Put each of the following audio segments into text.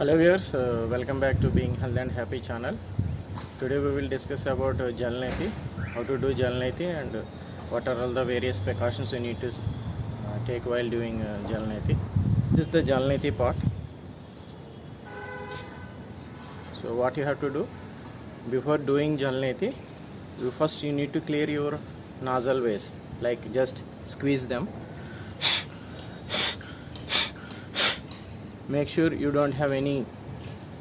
Hello viewers, welcome back to Being Healthy and Happy channel. Today we will discuss about Jalneti, how to do Jalneti and what are all the various precautions you need to take while doing Jalneti. This is the Jalneti part. So what you have to do before doing Jalneti, you need to clear your nasal ways, like just squeeze them. Make sure you don't have any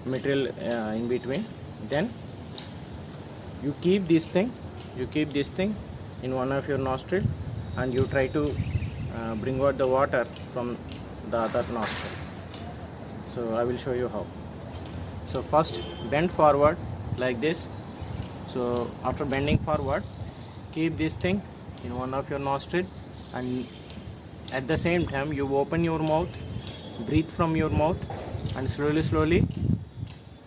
material in between. Then you keep this thing in one of your nostril and you try to bring out the water from the other nostril. So I will show you how. So first bend forward like this. So after bending forward, keep this thing in one of your nostril and at the same time you open your mouth, breathe from your mouth, and slowly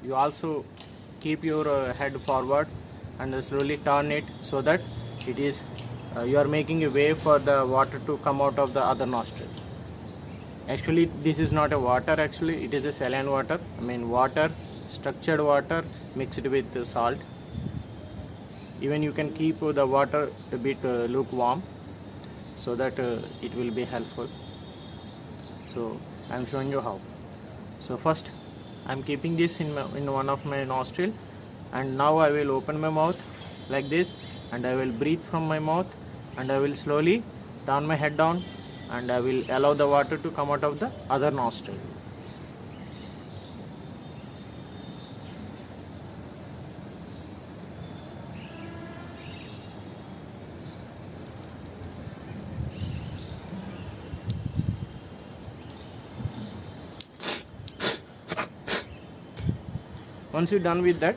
you also keep your head forward and slowly turn it so that it is you are making a way for the water to come out of the other nostril. Actually this is not a water, actually it is a saline water. Water, structured water mixed with salt. Even you can keep the water a bit lukewarm so that it will be helpful. So I am showing you how. So first I am keeping this in one of my nostril, and now I will open my mouth like this and I will breathe from my mouth and I will slowly turn my head down and I will allow the water to come out of the other nostril. Once you're done with that,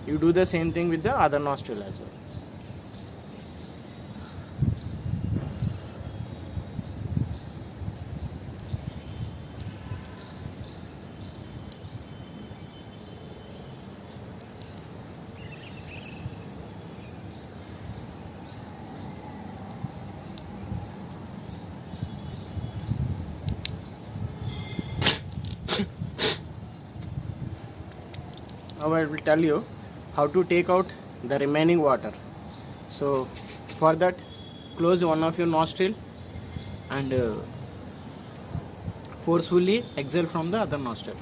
you do the same thing with the other nostril as well. Now I will tell you how to take out the remaining water. So for that, close one of your nostril and forcefully exhale from the other nostril.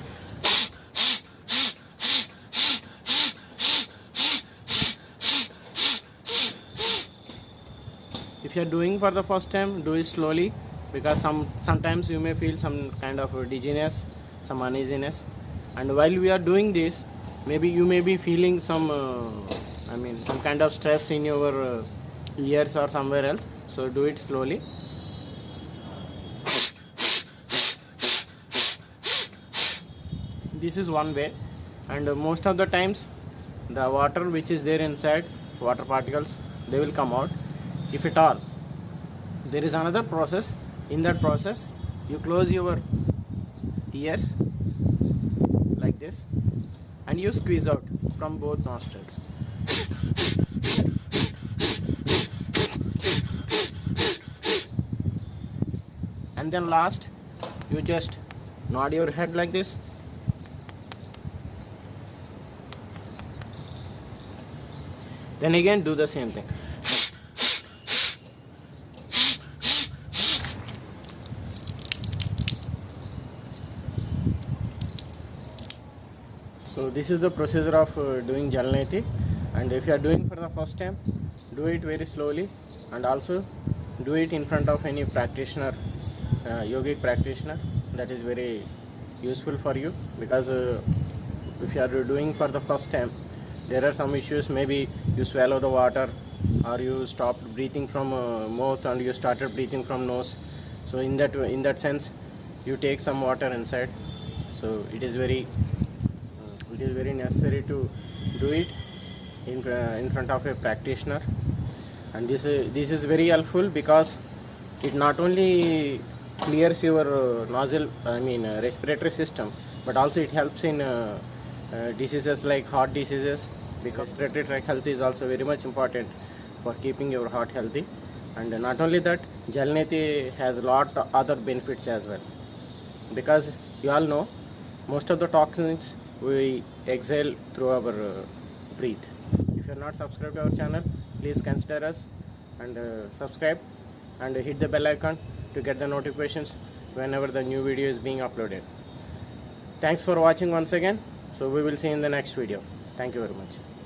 If you are doing for the first time, do it slowly, because sometimes you may feel some kind of dizziness, some uneasiness, and while we are doing this, maybe you may be feeling some kind of stress in your ears or somewhere else. So do it slowly. This is one way, and most of the times the water which is there inside, water particles, they will come out. If at all, there is another process. In that process, you close your ears like this and you squeeze out from both nostrils. And then last, you just nod your head like this. Then again do the same thing. So this is the procedure of doing Jalneti, and if you are doing for the first time, do it very slowly, and also do it in front of any practitioner, yogic practitioner. That is very useful for you, because if you are doing for the first time, there are some issues. Maybe you swallow the water, or you stopped breathing from mouth and you started breathing from nose. So in that sense, you take some water inside. So it is very necessary to do it in front of a practitioner, and this is very helpful, because it not only clears your respiratory system, but also it helps in diseases like heart diseases, because respiratory tract health is also very much important for keeping your heart healthy. And not only that, Jalneti has a lot of other benefits as well, because you all know most of the toxins we exhale through our breath. If you are not subscribed to our channel, please consider us and subscribe and hit the bell icon to get the notifications whenever the new video is being uploaded. Thanks for watching once again. So we will see you in the next video. Thank you very much.